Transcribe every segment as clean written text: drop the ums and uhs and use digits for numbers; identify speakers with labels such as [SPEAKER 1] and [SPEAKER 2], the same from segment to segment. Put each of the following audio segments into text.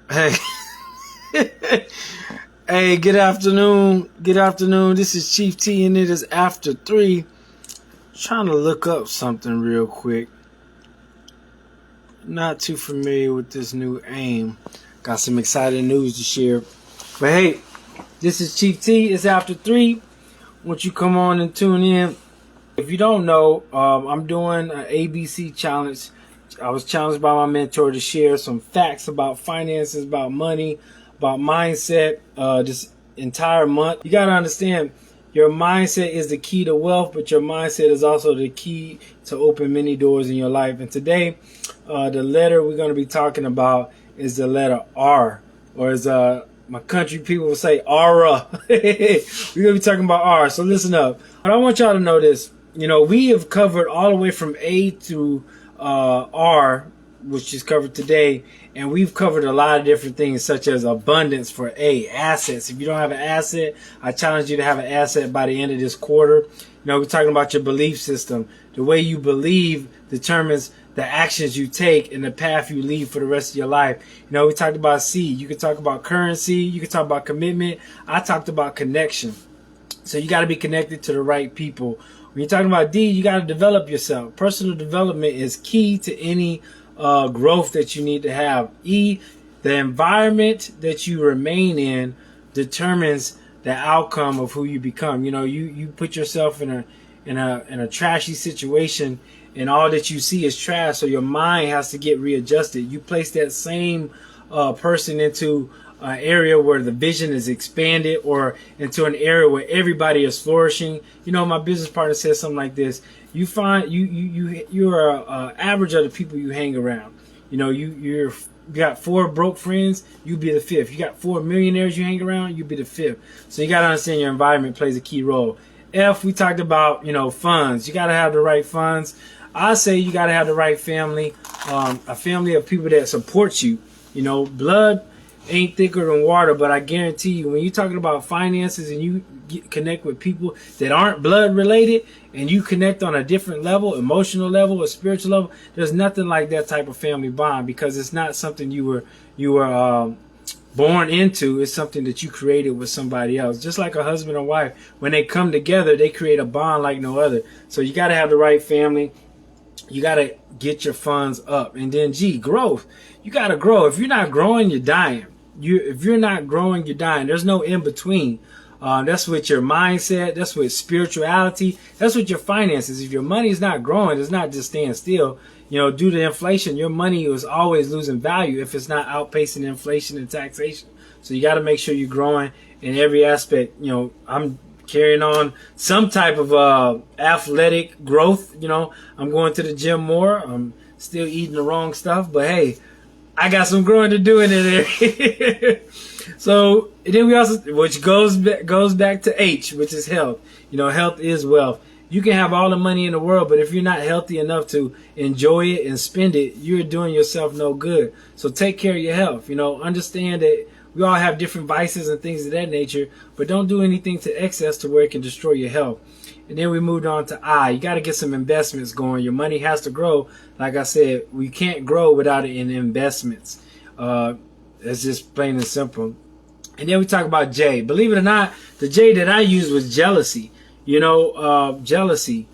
[SPEAKER 1] Hey, hey, good afternoon. Good afternoon. This is Chief T, and it is after 3. Trying to look up something real quick. Not too familiar with this new AIM. Got some exciting news to share. But hey, this is Chief T. It's after 3. Won't you come on and tune in? If you don't know, I'm doing an ABC challenge. I was challenged by my mentor to share some facts about finances, about money, about mindset this entire month. You got to understand, your mindset is the key to wealth, but your mindset is also the key to open many doors in your life. And today, the letter we're going to be talking about is the letter R, or as my country people will say, Aura. We're going to be talking about R, so listen up. But I want y'all to know this. You know, we have covered all the way from A to R, which is covered today, and we've covered a lot of different things such as abundance for A, assets. If you don't have an asset, I challenge you to have an asset by the end of this quarter. You know, we're talking about your belief system. The way you believe determines the actions you take and the path you lead for the rest of your life. You know, we talked about C. You can talk about currency. You can talk about commitment. I talked about connection. So you got to be connected to the right people. When you're talking about D, you got to develop yourself. Personal development is key to any growth that you need to have. E, the environment that you remain in determines the outcome of who you become. You know, you put yourself in a trashy situation, and all that you see is trash. So your mind has to get readjusted. You place that same person into an area where the vision is expanded, or into an area where everybody is flourishing. You know, my business partner says something like this: you find you're a average of the people you hang around. You know, you got 4 broke friends, you be the 5th. You got 4 millionaires you hang around, you be the 5th. So you got to understand your environment plays a key role. F, we talked about, you know, funds. You got to have the right funds. I say you got to have the right family, a family of people that supports you. You know, blood ain't thicker than water, but I guarantee you, when you're talking about finances and you connect with people that aren't blood related, and you connect on a different level, emotional level or spiritual level, there's nothing like that type of family bond, because it's not something you were born into. It's something that you created with somebody else. Just like a husband and wife, when they come together, they create a bond like no other. So you got to have the right family. You got to get your funds up. And then G, growth. You got to grow. If you're not growing, you're dying. If you're not growing, you're dying. There's no in between. That's with your mindset. That's with spirituality. That's with your finances. If your money is not growing, it's not just staying still. You know, due to inflation, your money is always losing value if it's not outpacing inflation and taxation. So you got to make sure you're growing in every aspect. You know, I'm carrying on some type of athletic growth. You know, I'm going to the gym more. I'm still eating the wrong stuff, but hey, I got some growing to do in there. So, and then we also, which goes back to H, which is health. You know, health is wealth. You can have all the money in the world, but if you're not healthy enough to enjoy it and spend it, you're doing yourself no good. So take care of your health. You know, understand that we all have different vices and things of that nature, but don't do anything to excess to where it can destroy your health. And then we moved on to I. You got to get some investments going. Your money has to grow. Like I said, we can't grow without it in investments. It's just plain and simple. And then we talk about J. Believe it or not, the J that I used was jealousy. You know, jealousy.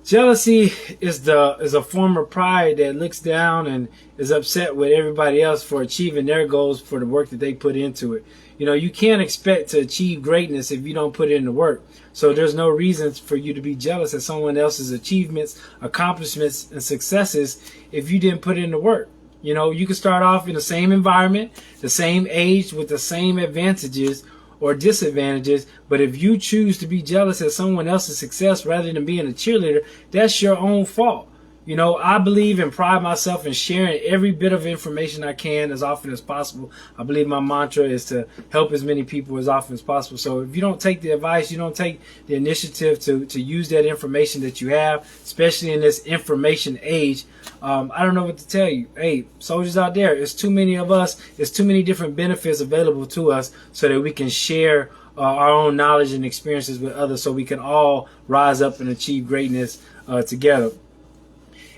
[SPEAKER 1] Jealousy is a form of pride that looks down and is upset with everybody else for achieving their goals for the work that they put into it. You know, you can't expect to achieve greatness if you don't put in the work. So there's no reason for you to be jealous of someone else's achievements, accomplishments, and successes if you didn't put in the work. You know, you can start off in the same environment, the same age, with the same advantages or disadvantages, but if you choose to be jealous of someone else's success rather than being a cheerleader, that's your own fault. You know, I believe and pride myself in sharing every bit of information I can as often as possible. I believe my mantra is to help as many people as often as possible. So if you don't take the advice, you don't take the initiative to use that information that you have, especially in this information age, I don't know what to tell you. Hey, soldiers out there, it's too many of us. There's too many different benefits available to us so that we can share our own knowledge and experiences with others, so we can all rise up and achieve greatness together.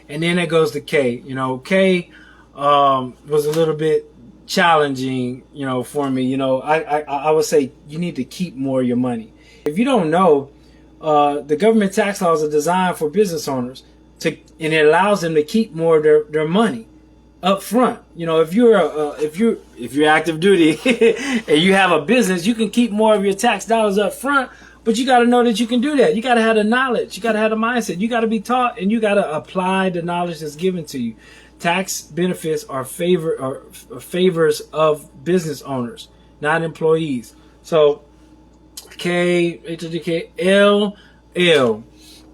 [SPEAKER 1] And then it goes to K. You know, K was a little bit challenging, for me. I would say you need to keep more of your money. If you don't know, the government tax laws are designed for business owners and it allows them to keep more of their money up front. If you're active duty and you have a business, you can keep more of your tax dollars up front. But you got to know that you can do that. You got to have the knowledge. You got to have the mindset. You got to be taught, and you got to apply the knowledge that's given to you. Tax benefits are favors of business owners, not employees. So L.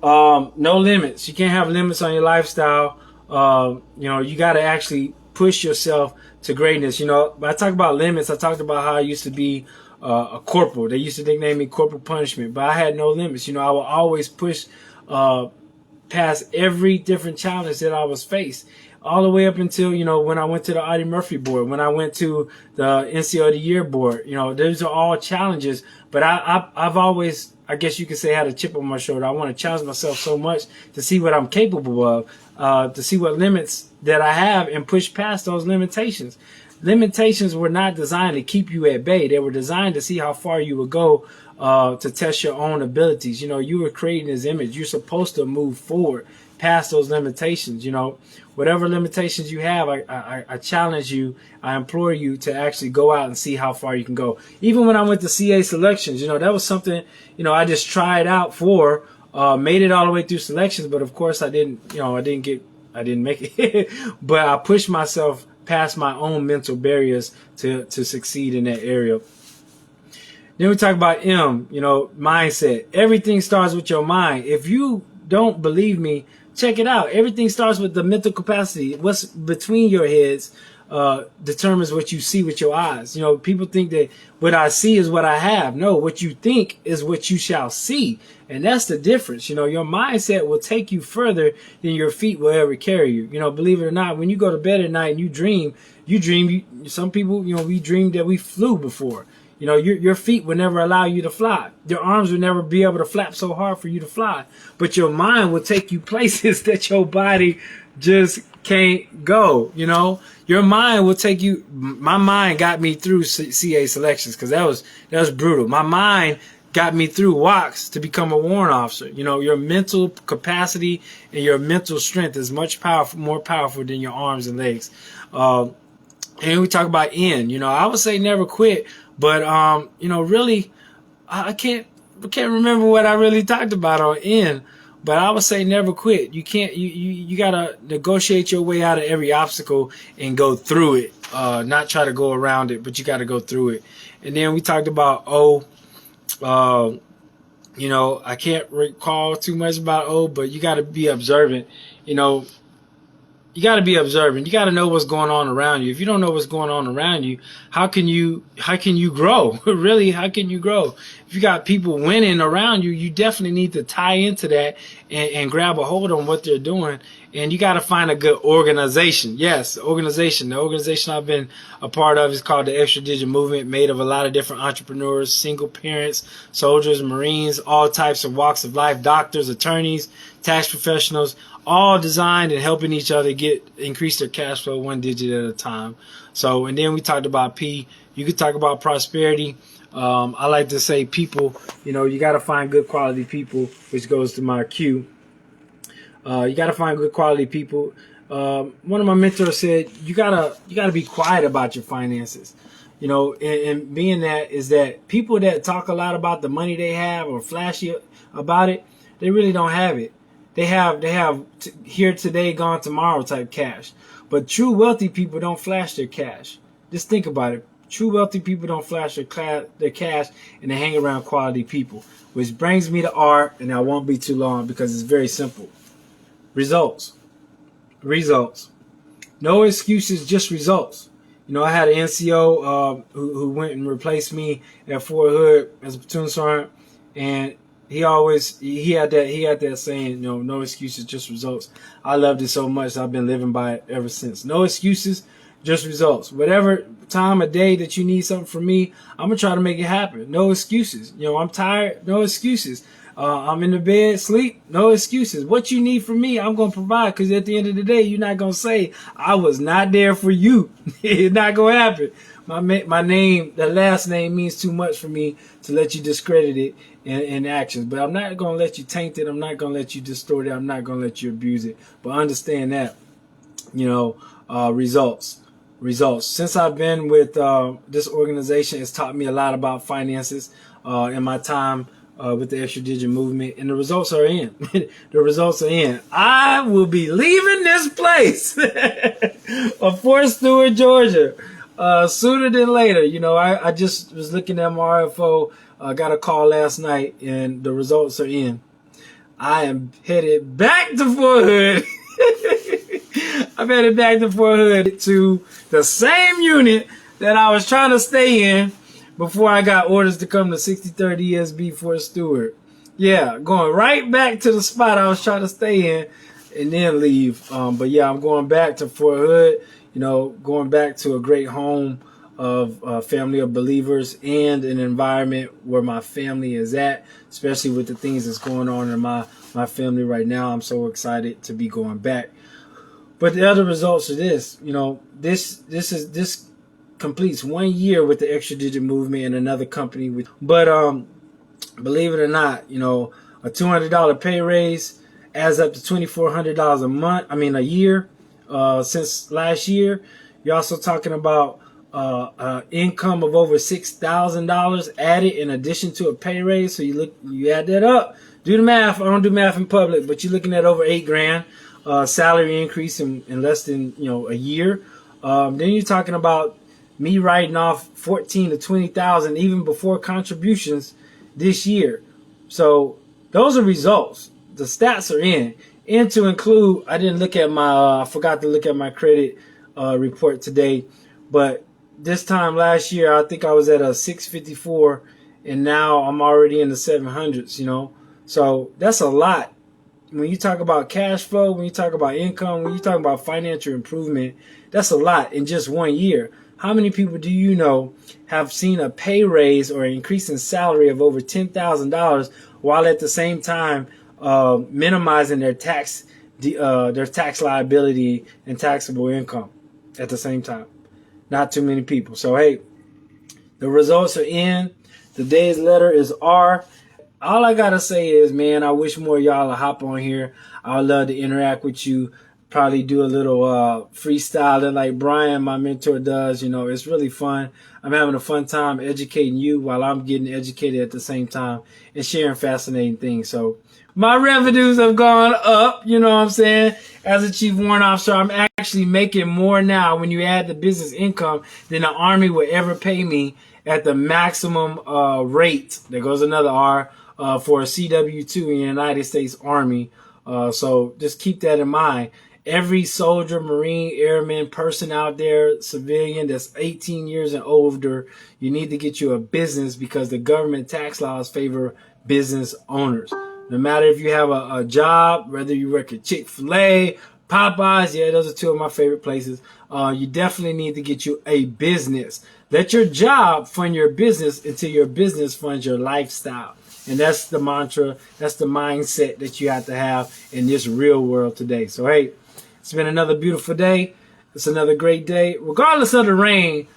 [SPEAKER 1] No limits. You can't have limits on your lifestyle. You got to actually push yourself to greatness. When I talk about limits, I talked about how I used to be a corporal. They used to nickname me Corporal Punishment, but I had no limits. I would always push past every different challenge that I was faced, all the way up until, when I went to the Audie Murphy board, when I went to the NCO of the Year board. Those are all challenges, but I've always, I guess you could say, had a chip on my shoulder. I want to challenge myself so much to see what I'm capable of, to see what limits that I have and push past those limitations. Limitations were not designed to keep you at bay. They were designed to see how far you would go to test your own abilities. You were creating this image. You're supposed to move forward past those limitations. Whatever limitations you have, I challenge you. I implore you to actually go out and see how far you can go. Even when I went to CA selections, that was something, I just tried out for, made it all the way through selections. But of course I didn't make it, but I pushed myself past my own mental barriers to succeed in that area. Then we talk about mindset. Everything starts with your mind. If you don't believe me, check it out. Everything starts with the mental capacity. What's between your heads determines what you see with your eyes. People think that what I see is what I have. No, what you think is what you shall see. And that's the difference. Your mindset will take you further than your feet will ever carry you. Believe it or not, when you go to bed at night and you dream, some people, we dream that we flew before. Your feet would never allow you to fly. Your arms would never be able to flap so hard for you to fly. But your mind will take you places that your body just can't go. Your mind will take you. My mind got me through CA selections because that was brutal. My mind got me through WOX to become a warrant officer. Your mental capacity and your mental strength is much more powerful than your arms and legs. And we talk about N. I would say never quit, but really, I can't remember what I really talked about on N. But I would say never quit. You can't. You gotta negotiate your way out of every obstacle and go through it. Not try to go around it, but you got to go through it. And then we talked about O. I can't recall too much about O, but you got to be observant. You got to be observant. You got to know what's going on around you. If you don't know what's going on around you, how can you grow? Really, how can you grow? If you got people winning around you, you definitely need to tie into that and grab a hold on what they're doing. And you got to find a good organization. Yes, organization. The organization I've been a part of is called the Extradition Movement, made of a lot of different entrepreneurs, single parents, soldiers, Marines, all types of walks of life, doctors, attorneys, tax professionals, all designed and helping each other increase their cash flow one digit at a time. So, and then we talked about P. You could talk about prosperity. I like to say people, you got to find good quality people, which goes to my Q. You got to find good quality people. One of my mentors said, you gotta be quiet about your finances. And being that is that people that talk a lot about the money they have or flashy about it, they really don't have it. They have here today, gone tomorrow type cash. But true wealthy people don't flash their cash. Just think about it. True wealthy people don't flash their cash, and they hang around quality people. Which brings me to R, and I won't be too long because it's very simple. Results. No excuses, just results. I had an NCO who went and replaced me at Fort Hood as a platoon sergeant, and he had that saying, no excuses, just results. I loved it so much, I've been living by it ever since. No excuses, just results. Whatever time of day that you need something from me, I'm gonna try to make it happen. No excuses. I'm tired. No excuses. I'm in the bed, sleep, no excuses. What you need from me, I'm going to provide, because at the end of the day, you're not going to say, I was not there for you. It's not going to happen. My name, the last name means too much for me to let you discredit it in actions. But I'm not going to let you taint it. I'm not going to let you distort it. I'm not going to let you abuse it. But understand that, results. Since I've been with this organization, it's taught me a lot about finances in my time with the Extra Digit movement, and the results are in. The results are in. I will be leaving this place of Fort Stewart, Georgia, sooner than later. I just was looking at my RFO. Got a call last night, and the results are in. I am headed back to Fort Hood. I'm headed back to Fort Hood to the same unit that I was trying to stay in before I got orders to come to 63rd ESB Fort Stewart. Yeah, going right back to the spot I was trying to stay in and then leave. But yeah, I'm going back to Fort Hood, going back to a great home of a family of believers and an environment where my family is at, especially with the things that's going on in my family right now. I'm so excited to be going back. But the other results of this, this completes 1 year with the Extra Digit movement and another company. But believe it or not, a $200 pay raise adds up to $2,400 a year since last year. You're also talking about income of over $6,000 added in addition to a pay raise. So you add that up. Do the math. I don't do math in public, but you're looking at over $8,000 salary increase in less than a year. Then you're talking about me writing off $14,000 to $20,000 even before contributions this year. So those are results. The stats are in. And to include, I didn't look at I forgot to look at my credit report today, but this time last year, I think I was at a 654, and now I'm already in the 700s, So that's a lot. When you talk about cash flow, when you talk about income, when you talk about financial improvement, that's a lot in just 1 year. How many people do you know have seen a pay raise or an increase in salary of over $10,000 while at the same time minimizing their tax liability and taxable income at the same time? Not too many people. So, hey, the results are in. Today's letter is R. All I got to say is, man, I wish more of y'all would hop on here. I would love to interact with you. Probably do a little freestyling like Brian, my mentor, does. It's really fun. I'm having a fun time educating you while I'm getting educated at the same time and sharing fascinating things. So my revenues have gone up, you know what I'm saying? As a chief warrant officer, I'm actually making more now when you add the business income than the Army would ever pay me at the maximum rate. There goes another R for a CW2 in the United States Army. So just keep that in mind. Every soldier, Marine, airman, person out there, civilian that's 18 years and older, you need to get you a business because the government tax laws favor business owners. No matter if you have a job, whether you work at Chick-fil-A, Popeyes, yeah, those are two of my favorite places. You definitely need to get you a business. Let your job fund your business until your business funds your lifestyle. And that's the mantra, that's the mindset that you have to have in this real world today. So, hey, it's been another beautiful day. It's another great day. Regardless of the rain,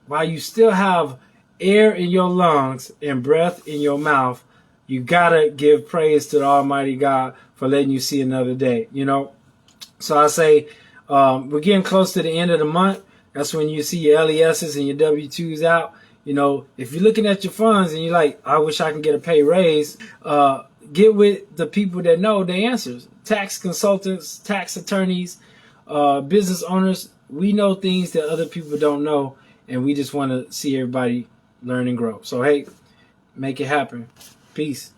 [SPEAKER 1] while you still have air in your lungs and breath in your mouth, you got to give praise to the Almighty God for letting you see another day, So I say we're getting close to the end of the month. That's when you see your LESs and your W-2s out. If you're looking at your funds and you're like, I wish I can get a pay raise, get with the people that know the answers. Tax consultants, tax attorneys, business owners. We know things that other people don't know, and we just want to see everybody learn and grow. So, hey, make it happen. Peace.